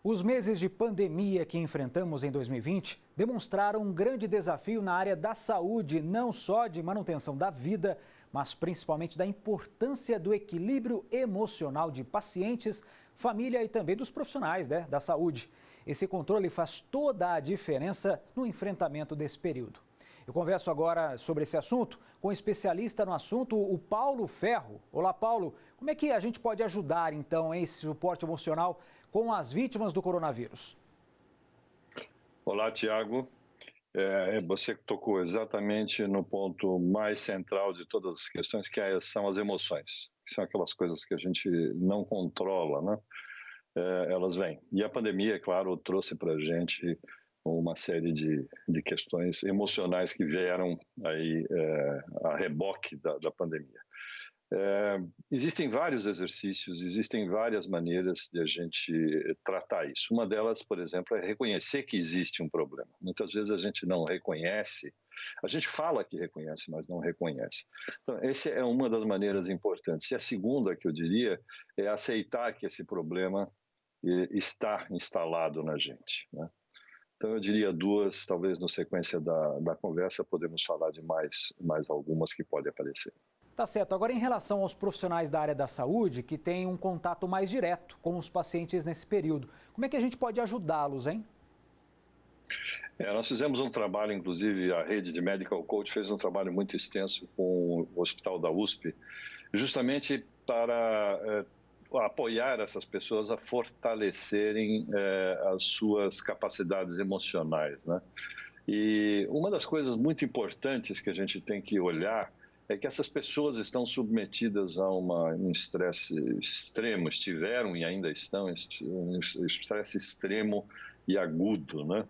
Os meses de pandemia que enfrentamos em 2020 demonstraram um grande desafio na área da saúde, não só de manutenção da vida, mas principalmente da importância do equilíbrio emocional de pacientes, família e também dos profissionais, da saúde. Esse controle faz toda a diferença no enfrentamento desse período. Eu converso agora sobre esse assunto com um especialista no assunto, o Paulo Ferro. Olá, Paulo. Como é que a gente pode ajudar, então, esse suporte emocional com as vítimas do coronavírus? Olá, Tiago. Você tocou exatamente no ponto mais central de todas as questões, que são as emoções. São aquelas coisas que a gente não controla, né? Elas vêm. E a pandemia, é claro, trouxe para a gente uma série de questões emocionais que vieram aí a reboque da pandemia. Existem vários exercícios, existem várias maneiras de a gente tratar isso. Uma delas, por exemplo, é reconhecer que existe um problema. Muitas vezes a gente não reconhece, a gente fala que reconhece, mas não reconhece. Então, essa é uma das maneiras importantes. E a segunda, que eu diria, é aceitar que esse problema está instalado na gente, né? Então, eu diria duas, talvez na sequência da conversa podemos falar de mais algumas que podem aparecer. Tá certo. Agora, em relação aos profissionais da área da saúde que têm um contato mais direto com os pacientes nesse período, como é que a gente pode ajudá-los, hein? Nós fizemos um trabalho, inclusive a rede de Medical Coach fez um trabalho muito extenso com o Hospital da USP, justamente para apoiar essas pessoas a fortalecerem as suas capacidades emocionais, né? E uma das coisas muito importantes que a gente tem que olhar é que essas pessoas estão submetidas a um estresse extremo, estiveram e ainda estão, um estresse extremo e agudo, né?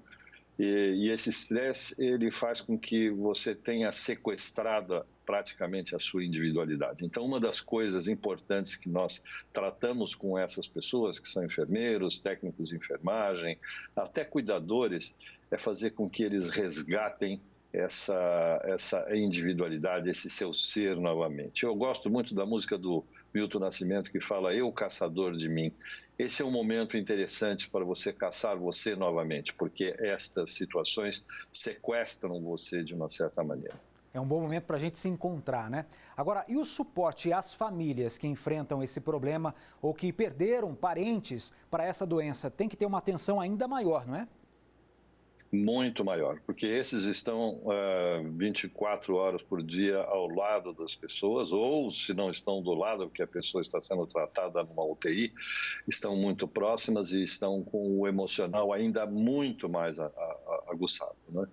E esse estresse, ele faz com que você tenha sequestrado praticamente a sua individualidade. Então, uma das coisas importantes que nós tratamos com essas pessoas, que são enfermeiros, técnicos de enfermagem, até cuidadores, é fazer com que eles resgatem essa individualidade, esse seu ser novamente. Eu gosto muito da música do Milton Nascimento, que fala "Eu, caçador de mim". Esse é um momento interessante para você caçar você novamente, porque estas situações sequestram você de uma certa maneira. É um bom momento para a gente se encontrar, né? Agora, e o suporte às famílias que enfrentam esse problema ou que perderam parentes para essa doença? Tem que ter uma atenção ainda maior, não é? Muito maior, porque esses estão 24 horas por dia ao lado das pessoas, ou se não estão do lado, porque a pessoa está sendo tratada numa UTI, estão muito próximas e estão com o emocional ainda muito mais aguçado, né?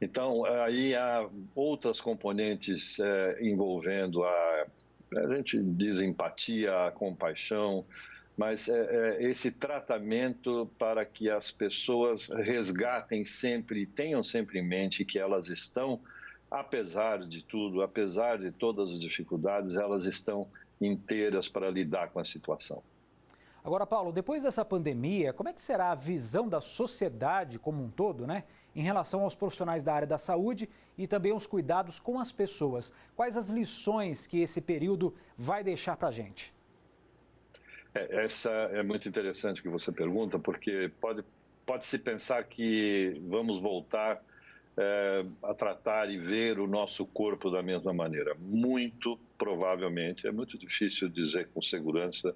Então, aí há outras componentes envolvendo a gente diz empatia, a compaixão, mas esse tratamento para que as pessoas resgatem sempre, tenham sempre em mente que elas estão, apesar de tudo, apesar de todas as dificuldades, elas estão inteiras para lidar com a situação. Agora, Paulo, depois dessa pandemia, como é que será a visão da sociedade como um todo, né, em relação aos profissionais da área da saúde e também os cuidados com as pessoas? Quais as lições que esse período vai deixar para a gente? Essa é muito interessante que você pergunta, porque pode-se pensar que vamos voltar a tratar e ver o nosso corpo da mesma maneira. Muito provavelmente, é muito difícil dizer com segurança,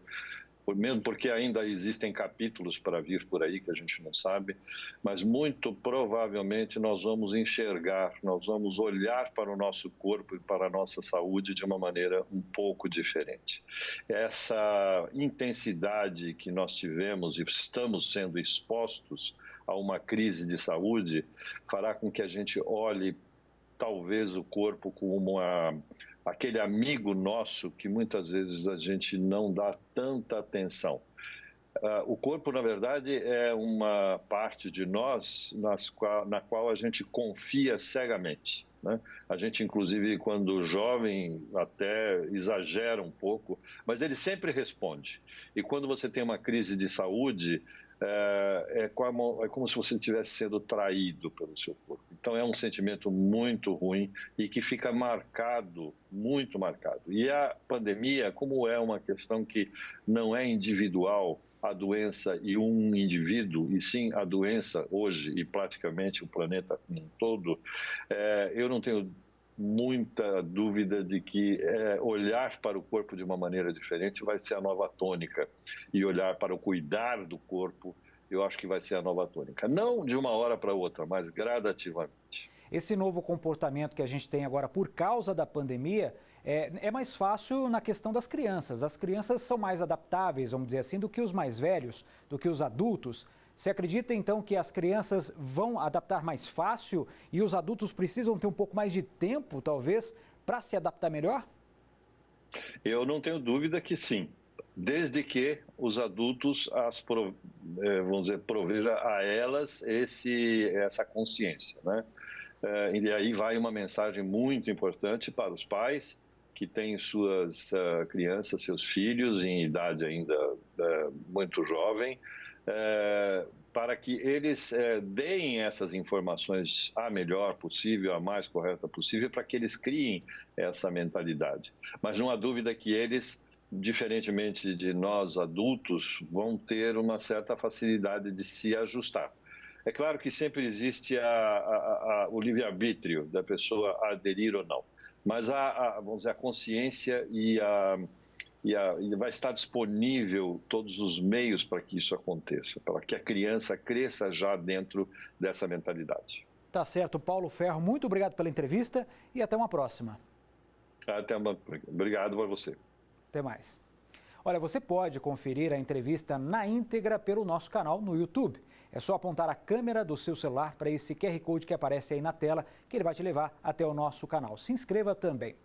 mesmo porque ainda existem capítulos para vir por aí que a gente não sabe, mas muito provavelmente nós vamos enxergar, nós vamos olhar para o nosso corpo e para a nossa saúde de uma maneira um pouco diferente. Essa intensidade que nós tivemos e estamos sendo expostos a uma crise de saúde fará com que a gente olhe talvez o corpo como aquele amigo nosso que muitas vezes a gente não dá tanta atenção. O corpo, na verdade, é uma parte de nós na qual a gente confia cegamente, né? A gente, inclusive, quando jovem, até exagera um pouco, mas ele sempre responde. E quando você tem uma crise de saúde, é como se você estivesse sendo traído pelo seu corpo. Então, é um sentimento muito ruim e que fica marcado, muito marcado. E a pandemia, como é uma questão que não é individual, a doença e um indivíduo, e sim a doença hoje e praticamente o planeta como um todo, eu não tenho muita dúvida de que olhar para o corpo de uma maneira diferente vai ser a nova tônica, e olhar para o cuidar do corpo, eu acho que vai ser a nova tônica. Não de uma hora para outra, mas gradativamente. Esse novo comportamento que a gente tem agora por causa da pandemia é mais fácil na questão das crianças. As crianças são mais adaptáveis, vamos dizer assim, do que os mais velhos, do que os adultos. Você acredita, então, que as crianças vão adaptar mais fácil e os adultos precisam ter um pouco mais de tempo, talvez, para se adaptar melhor? Eu não tenho dúvida que sim, desde que os adultos vamos dizer, provejam a elas essa consciência, né? E aí vai uma mensagem muito importante para os pais que têm suas crianças, seus filhos em idade ainda muito jovem, para que eles deem essas informações a melhor possível, a mais correta possível, para que eles criem essa mentalidade. Mas não há dúvida que eles, diferentemente de nós adultos, vão ter uma certa facilidade de se ajustar. É claro que sempre existe o livre-arbítrio da pessoa aderir ou não, mas vamos dizer, a consciência e vai estar disponível todos os meios para que isso aconteça, para que a criança cresça já dentro dessa mentalidade. Tá certo, Paulo Ferro, muito obrigado pela entrevista e até uma próxima. Obrigado a você. Até mais. Olha, você pode conferir a entrevista na íntegra pelo nosso canal no YouTube. É só apontar a câmera do seu celular para esse QR Code que aparece aí na tela, que ele vai te levar até o nosso canal. Se inscreva também.